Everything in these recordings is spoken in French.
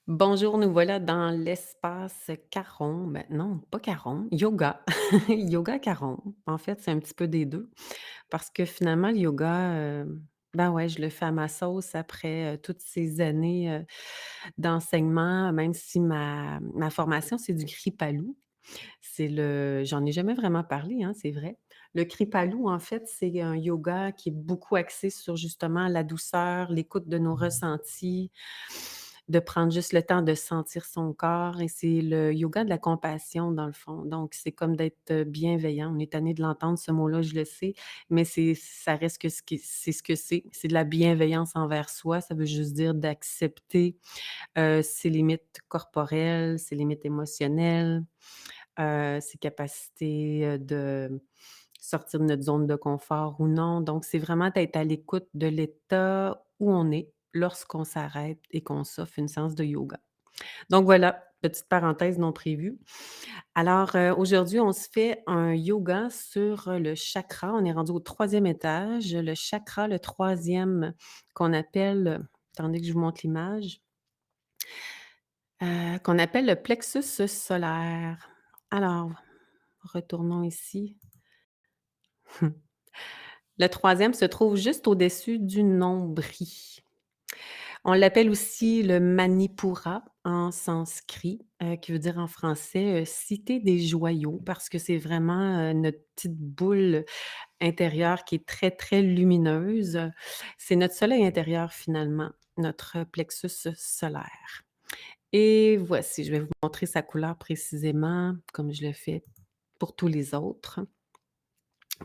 Bonjour, nous voilà dans l'espace Caron. Ben non, pas Caron, yoga. Yoga Caron. En fait, c'est un petit peu des 2 parce que finalement le yoga, ben ouais, je le fais à ma sauce après, toutes ces années, d'enseignement, même si ma formation, c'est du Kripalu. C'est le J'en ai jamais vraiment parlé, hein, c'est vrai. Le Kripalu, en fait, c'est un yoga qui est beaucoup axé sur justement la douceur, l'écoute de nos ressentis, de prendre juste le temps de sentir son corps et c'est le yoga de la compassion dans le fond. Donc c'est comme d'être, bienveillant. On est tanné de l'entendre ce mot-là, je le sais, mais ça reste que c'est ce que c'est. C'est de la bienveillance envers soi. Ça veut juste dire d'accepter, ses limites corporelles, ses limites émotionnelles, ses capacités, de sortir de notre zone de confort ou non. Donc, c'est vraiment d'être à l'écoute de l'état où on est lorsqu'on s'arrête et qu'on s'offre une séance de yoga. Donc voilà, petite parenthèse non prévue. Alors, aujourd'hui, on se fait un yoga sur, le chakra. On est rendu au troisième étage. Le chakra, le troisième qu'on appelle attendez que je vous montre l'image, qu'on appelle le plexus solaire. Alors, retournons ici. Le troisième se trouve juste au-dessus du nombril. On l'appelle aussi le Manipura en sanskrit, qui veut dire en français, cité des joyaux, parce que c'est vraiment, notre petite boule intérieure qui est très, très lumineuse. C'est notre soleil intérieur finalement, notre plexus solaire. Et voici, je vais vous montrer sa couleur précisément comme je le fais pour tous les autres.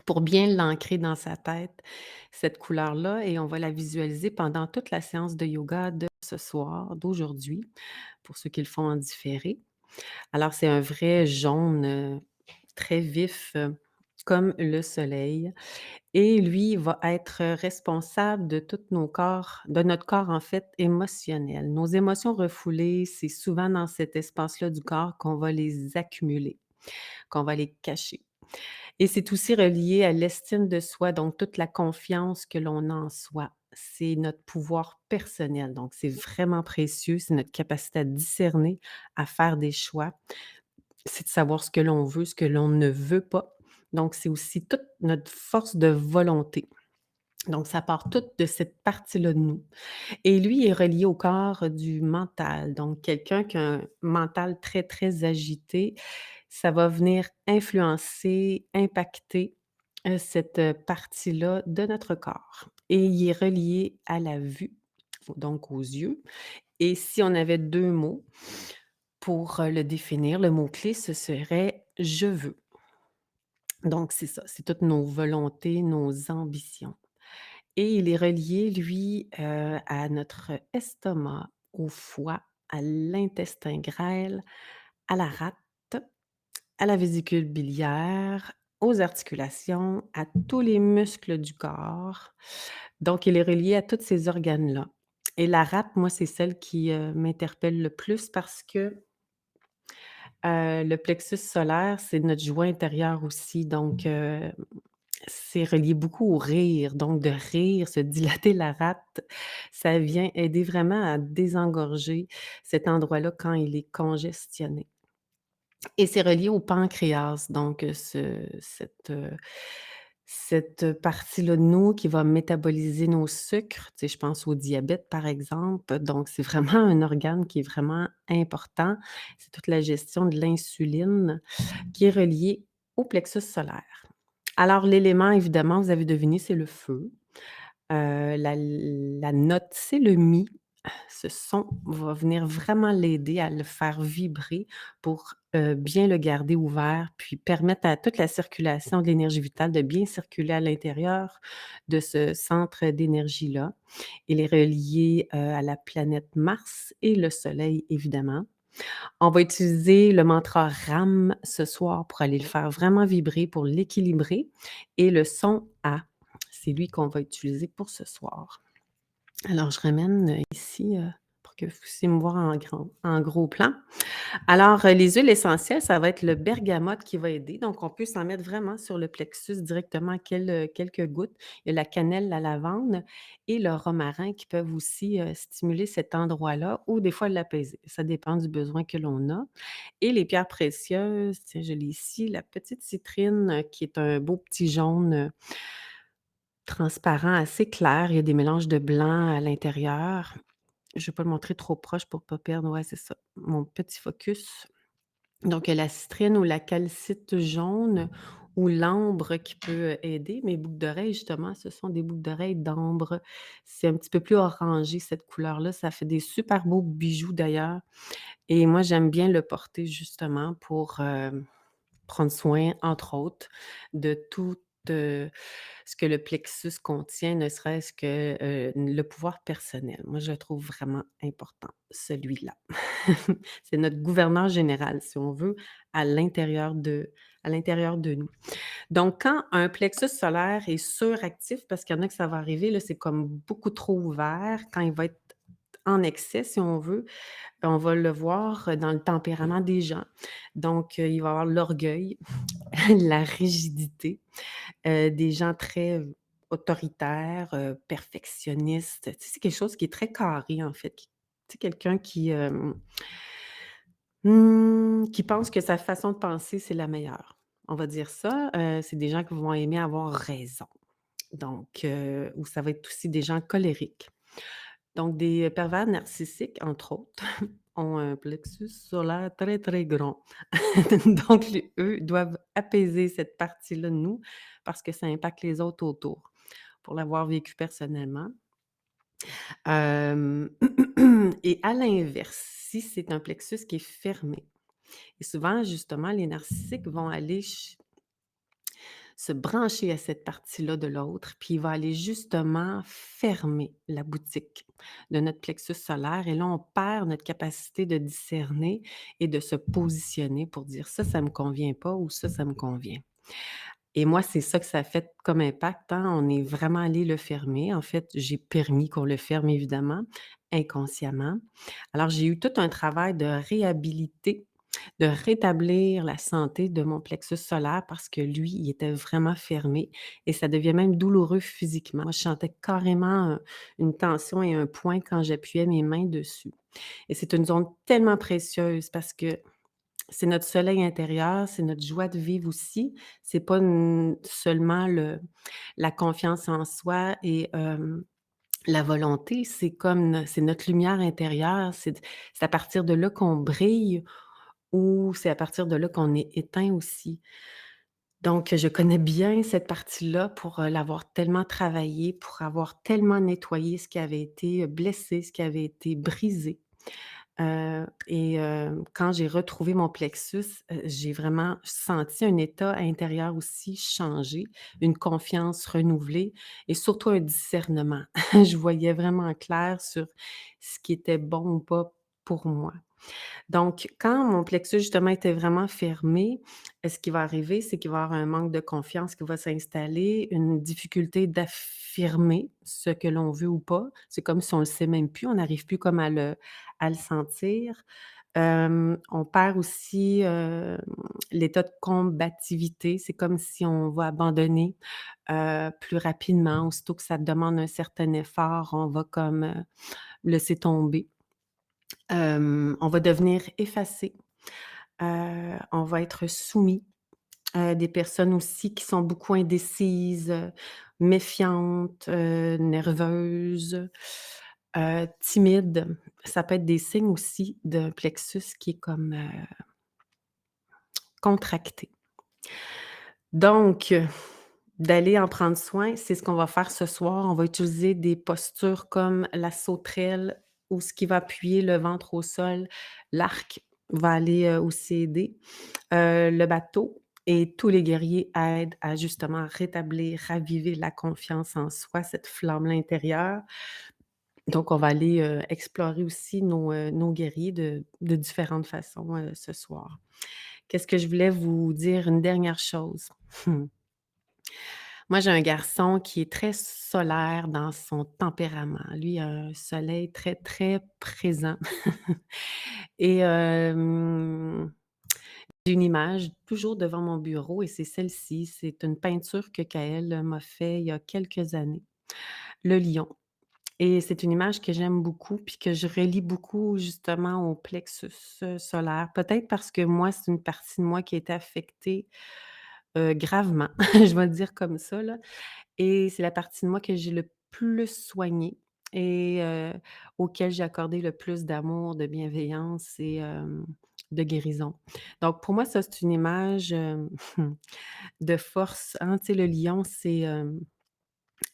Pour bien l'ancrer dans sa tête, cette couleur-là et on va la visualiser pendant toute la séance de yoga de ce soir, d'aujourd'hui, pour ceux qui le font en différé. Alors c'est un vrai jaune, très vif, comme le soleil et lui va être responsable de tous nos corps de notre corps, en fait, émotionnel. Nos émotions refoulées, c'est souvent dans cet espace-là du corps qu'on va les accumuler, qu'on va les cacher. Et c'est aussi relié à l'estime de soi, donc toute la confiance que l'on a en soi. C'est notre pouvoir personnel, donc c'est vraiment précieux, c'est notre capacité à discerner, à faire des choix. C'est de savoir ce que l'on veut, ce que l'on ne veut pas. Donc c'est aussi toute notre force de volonté. Donc ça part tout de cette partie-là de nous. Et lui est relié au corps du mental. Donc quelqu'un qui a un mental très, très agité, ça va venir influencer, impacter, cette, partie-là de notre corps et il est relié à la vue, donc aux yeux et si on avait 2 mots pour, le définir, le mot-clé, ce serait: «Je veux». Donc c'est ça, c'est toutes nos volontés, nos ambitions et il est relié, lui, à notre estomac, au foie, à l'intestin grêle, à la rate, à la vésicule biliaire, aux articulations, à tous les muscles du corps. Donc il est relié à tous ces organes-là et la rate, moi, c'est celle qui, m'interpelle le plus parce que, le plexus solaire, c'est notre joie intérieure aussi donc c'est relié beaucoup au rire, donc de rire, se dilater la rate, ça vient aider vraiment à désengorger cet endroit-là quand il est congestionné. Et c'est relié au pancréas, donc cette partie-là de nous qui va métaboliser nos sucres. Tu sais, je pense au diabète, par exemple. Donc c'est vraiment un organe qui est vraiment important. C'est toute la gestion de l'insuline qui est reliée au plexus solaire. Alors l'élément, évidemment, vous avez deviné, c'est le feu. La note, c'est le mi. Ce son va venir vraiment l'aider à le faire vibrer pour, bien le garder ouvert, puis permettre à toute la circulation de l'énergie vitale de bien circuler à l'intérieur de ce centre d'énergie-là. Il est relié, à la planète Mars et le Soleil, évidemment. On va utiliser le mantra RAM ce soir pour aller le faire vraiment vibrer, pour l'équilibrer et le son A, c'est lui qu'on va utiliser pour ce soir. Alors je ramène, ici, pour pour que vous puissiez me voir en gros plan. Alors, les huiles essentielles, ça va être le bergamote qui va aider. Donc, on peut s'en mettre vraiment sur le plexus directement, quelques gouttes. Il y a la cannelle, la lavande et le romarin qui peuvent aussi stimuler cet endroit-là ou des fois l'apaiser. Ça dépend du besoin que l'on a. Et les pierres précieuses, tiens, je l'ai ici, la petite citrine qui est un beau petit jaune transparent assez clair. Il y a des mélanges de blanc à l'intérieur. Je ne vais pas le montrer trop proche pour ne pas perdre. Ouais, c'est ça, mon petit focus. Donc, la citrine ou la calcite jaune ou l'ambre qui peut aider. Mes boucles d'oreilles, justement, ce sont des boucles d'oreilles d'ambre. C'est un petit peu plus orangé, cette couleur-là. Ça fait des super beaux bijoux, d'ailleurs. Et moi, j'aime bien le porter, justement, pour prendre soin, entre autres, de tout ce que le plexus contient, ne serait-ce que le pouvoir personnel. Moi, je le trouve vraiment important, celui-là. C'est notre gouverneur général, si on veut, à l'intérieur à l'intérieur de nous. Donc, quand un plexus solaire est suractif, parce qu'il y en a que ça va arriver, là, c'est comme beaucoup trop ouvert, quand il va être en excès, si on veut, on va le voir dans le tempérament des gens. Donc, il va y avoir l'orgueil, la rigidité, des gens très autoritaires, perfectionnistes. Tu sais, c'est quelque chose qui est très carré, en fait. Tu sais, quelqu'un qui pense que sa façon de penser, c'est la meilleure. On va dire ça. C'est des gens qui vont aimer avoir raison. Donc, ou ça va être aussi des gens colériques. Donc, des pervers narcissiques, entre autres, ont un plexus solaire très, très grand. Donc, eux doivent apaiser cette partie-là de nous parce que ça impacte les autres autour. Pour l'avoir vécu personnellement. Hem et à l'inverse, si c'est un plexus qui est fermé et souvent, justement, les narcissiques vont aller se brancher à cette partie-là de l'autre, puis il va aller justement fermer la boutique de notre plexus solaire et là, on perd notre capacité de discerner et de se positionner pour dire: Ça me convient pas» ou Ça me convient». Et moi, c'est ça que ça a fait comme impact, hein. On est vraiment allé le fermer. En fait, j'ai permis qu'on le ferme évidemment, inconsciemment. Alors, j'ai eu tout un travail de réhabiliter, de rétablir la santé de mon plexus solaire parce que lui, il était vraiment fermé et ça devient même douloureux physiquement. Moi, je sentais carrément, une tension et un point quand j'appuyais mes mains dessus et c'est une zone tellement précieuse parce que c'est notre soleil intérieur, c'est notre joie de vivre aussi. C'est pas seulement la confiance en soi et la volonté, c'est comme c'est notre lumière intérieure, c'est à partir de là qu'on brille ou c'est à partir de là qu'on est éteint aussi. Donc je connais bien cette partie-là pour, l'avoir tellement travaillée, pour avoir tellement nettoyé ce qui avait été, blessé, ce qui avait été brisé. Quand j'ai retrouvé mon plexus, j'ai vraiment senti un état intérieur aussi changer, une confiance renouvelée et surtout un discernement. Je voyais vraiment clair sur ce qui était bon ou pas pour moi. Donc, quand mon plexus, justement, était vraiment fermé, ce qui va arriver, c'est qu'il va y avoir un manque de confiance qui va s'installer, une difficulté d'affirmer ce que l'on veut ou pas. C'est comme si on le sait même plus, on n'arrive plus comme à le sentir. On perd aussi, l'état de combativité. C'est comme si on va abandonner, plus rapidement. Aussitôt que ça demande un certain effort, on va comme, laisser tomber. On va devenir effacé, on va être soumis. Des personnes aussi qui sont beaucoup indécises, méfiantes, nerveuses, timides. Ça peut être des signes aussi d'un plexus qui est comme, contracté. Donc, d'aller en prendre soin, c'est ce qu'on va faire ce soir. On va utiliser des postures comme la sauterelle ou ce qui va appuyer le ventre au sol. L'arc va aller, aussi aider. Le bateau et tous les guerriers aident à justement rétablir, raviver la confiance en soi, cette flamme-là intérieure. Donc on va aller, explorer aussi nos guerriers de différentes façons, ce soir. Qu'est-ce que je voulais vous dire? Une dernière chose. Moi, j'ai un garçon qui est très solaire dans son tempérament. Lui, a un soleil très, très présent et j'ai une image toujours devant mon bureau et c'est celle-ci. C'est une peinture que Kaël m'a fait il y a quelques années, le lion. Et c'est une image que j'aime beaucoup puis que je relie beaucoup justement au plexus, solaire. Peut-être parce que moi, c'est une partie de moi qui a été affectée, gravement, je vais le dire comme ça, là. Et c'est la partie de moi que j'ai le plus soignée et auquel j'ai accordé le plus d'amour, de bienveillance et de guérison. Donc pour moi, ça, c'est une image, de force, hein. Tu sais, le lion, c'est,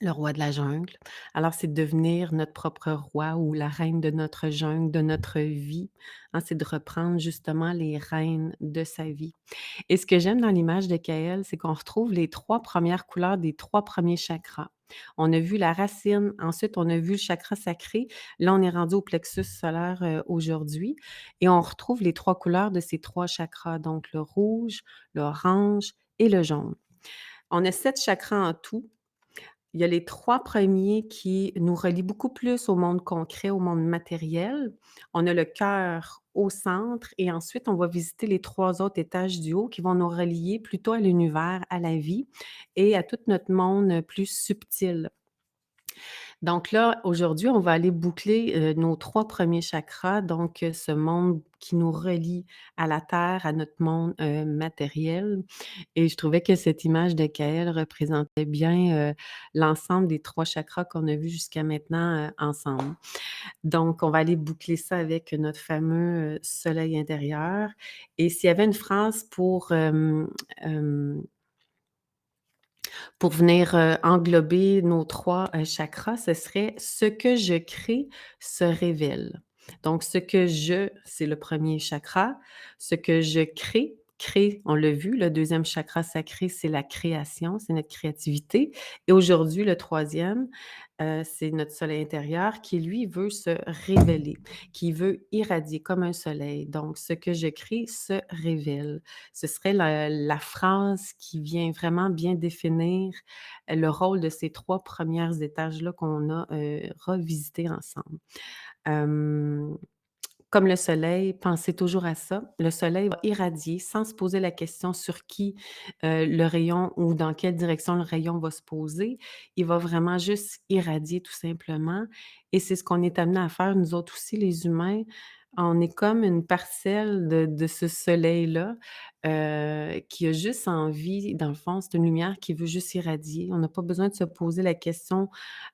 le roi de la jungle. Alors, c'est de devenir notre propre roi ou la reine de notre jungle, de notre vie, hein. C'est de reprendre justement les rênes de sa vie. Et ce que j'aime dans l'image de Kaël, c'est qu'on retrouve les 3 premières couleurs des 3 premiers chakras. On a vu la racine, ensuite on a vu le chakra sacré. Là, on est rendu au plexus solaire, aujourd'hui et on retrouve les 3 couleurs de ces 3 chakras, donc le rouge, l'orange et le jaune. On a 7 chakras en tout. Il y a les 3 premiers qui nous relient beaucoup plus au monde concret, au monde matériel. On a le cœur au centre et ensuite on va visiter les 3 autres étages du haut qui vont nous relier plutôt à l'univers, à la vie et à tout notre monde, plus subtil. Donc là, aujourd'hui, on va aller boucler, nos 3 premiers chakras, donc ce monde qui nous relie à la terre, à notre monde, matériel et je trouvais que cette image de Kaël représentait bien, l'ensemble des 3 chakras qu'on a vus jusqu'à maintenant, ensemble. Donc on va aller boucler ça avec notre fameux, soleil intérieur et s'il y avait une phrase pour venir, englober nos 3 chakras, ce serait: «Ce que je crée se révèle». Donc ce que je, c'est le premier chakra. Ce que je crée, crée, on l'a vu, le deuxième chakra sacré, c'est la création, c'est notre créativité et aujourd'hui, le troisième, c'est notre soleil intérieur qui, lui, veut se révéler, qui veut irradier comme un soleil. Donc ce que je crée se révèle. Ce serait la phrase qui vient vraiment bien définir, le rôle de ces 3 premières étages-là qu'on a, revisités ensemble. Hem Comme le soleil, pensez toujours à ça. Le soleil va irradier sans se poser la question sur qui, le rayon ou dans quelle direction le rayon va se poser. Il va vraiment juste irradier tout simplement et c'est ce qu'on est amené à faire nous autres aussi les humains. On est comme une parcelle de ce soleil-là, qui a juste envie dans le fond, c'est une lumière qui veut juste irradier. On n'a pas besoin de se poser la question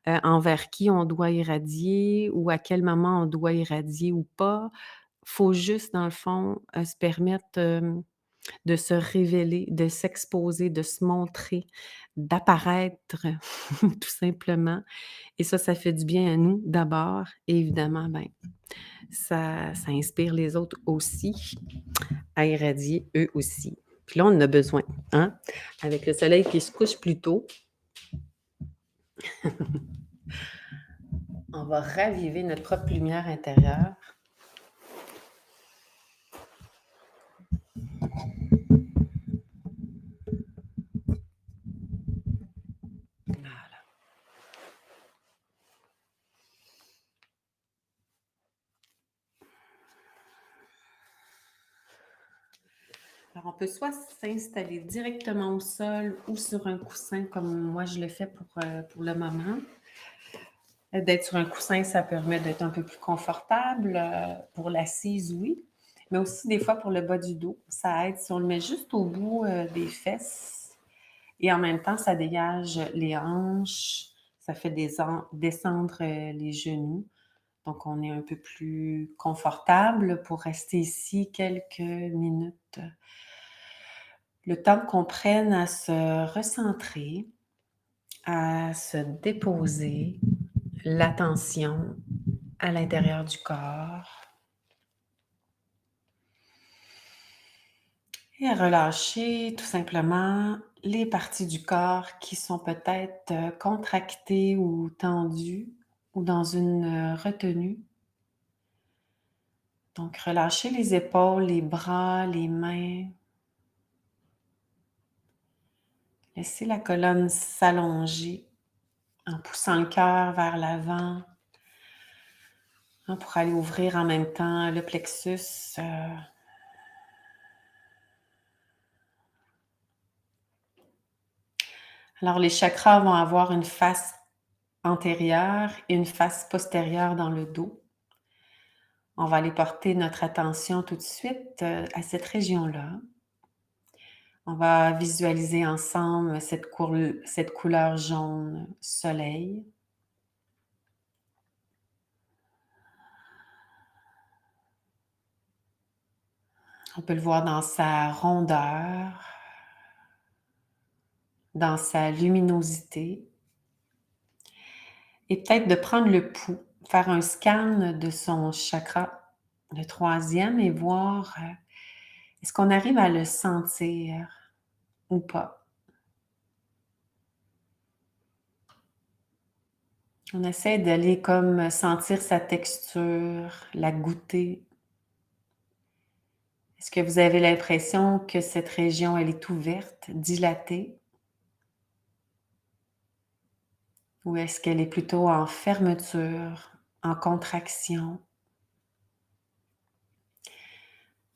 envers qui on doit irradier ou à quel moment on doit irradier ou pas. Faut juste, dans le fond, se permettre, de se révéler, de s'exposer, de se montrer, d'apparaître, tout simplement et ça fait du bien à nous d'abord et évidemment, ben, ça inspire les autres aussi à irradier eux aussi. Puis là, on en a besoin, hein? Avec le soleil qui se couche plus tôt, on va raviver notre propre lumière intérieure. Voilà. Alors, on peut soit s'installer directement au sol ou sur un coussin comme moi je le fais pour le moment. D'être sur un coussin, ça permet d'être un peu plus confortable. Pour l'assise, oui, mais aussi des fois pour le bas du dos. Ça aide si on le met juste au bout, des fesses et en même temps, ça dégage les hanches, ça fait descendre, les genoux. Donc on est un peu plus confortable pour rester ici quelques minutes. Le temps qu'on prenne à se recentrer, à se déposer l'attention à l'intérieur du corps et à relâcher tout simplement les parties du corps qui sont peut-être contractées ou tendues ou dans une retenue. Donc relâcher les épaules, les bras, les mains, Laissez la colonne s'allonger en poussant le cœur vers l'avant, hein, pour aller ouvrir en même temps le plexus. Alors, les chakras vont avoir une face antérieure et une face postérieure dans le dos. On va aller porter notre attention tout de suite à cette région-là. On va visualiser ensemble cette couleur jaune soleil. On peut le voir dans sa rondeur, dans sa luminosité. Et peut-être de prendre le pouls, faire un scan de son chakra, le troisième, et voir est-ce qu'on arrive à le sentir ou pas. On essaie d'aller comme sentir sa texture, la goûter. Est-ce que vous avez l'impression que cette région, elle est ouverte, dilatée? Ou est-ce qu'elle est plutôt en fermeture, en contraction?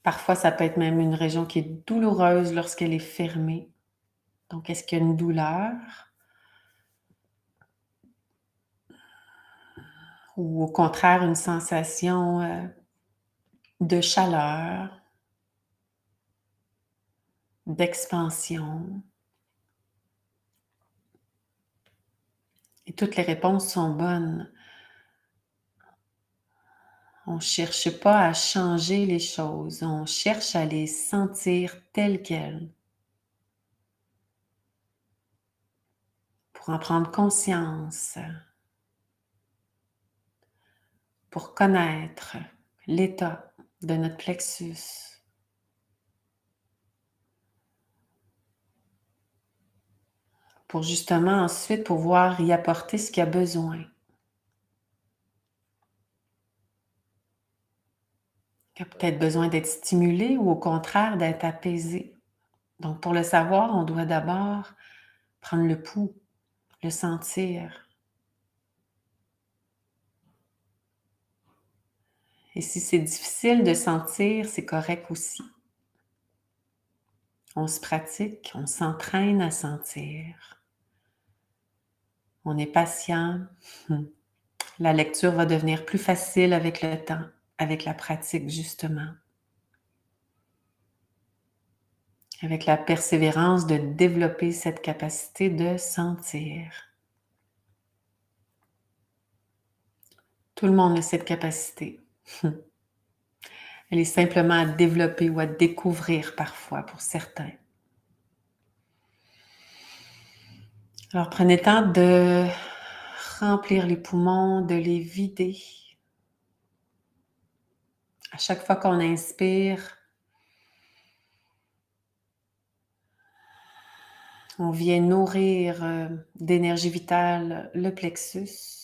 Parfois, ça peut être même une région qui est douloureuse lorsqu'elle est fermée. Donc, est-ce qu'il y a une douleur? Ou au contraire, une sensation de chaleur, d'expansion? Et toutes les réponses sont bonnes. On ne cherche pas à changer les choses, on cherche à les sentir telles quelles, pour en prendre conscience, pour connaître l'état de notre plexus. Pour justement ensuite pouvoir y apporter ce qu'il y a besoin. Il y a peut-être besoin d'être stimulé ou au contraire d'être apaisé. Donc pour le savoir, on doit d'abord prendre le pouls, le sentir. Et si c'est difficile de sentir, c'est correct aussi. On se pratique, on s'entraîne à sentir. On est patient. La lecture va devenir plus facile avec le temps, avec la pratique justement. Avec la persévérance de développer cette capacité de sentir. Tout le monde a cette capacité. Elle est simplement à développer ou à découvrir parfois pour certains. Alors prenez le temps de remplir les poumons, de les vider. À chaque fois qu'on inspire, on vient nourrir d'énergie vitale le plexus.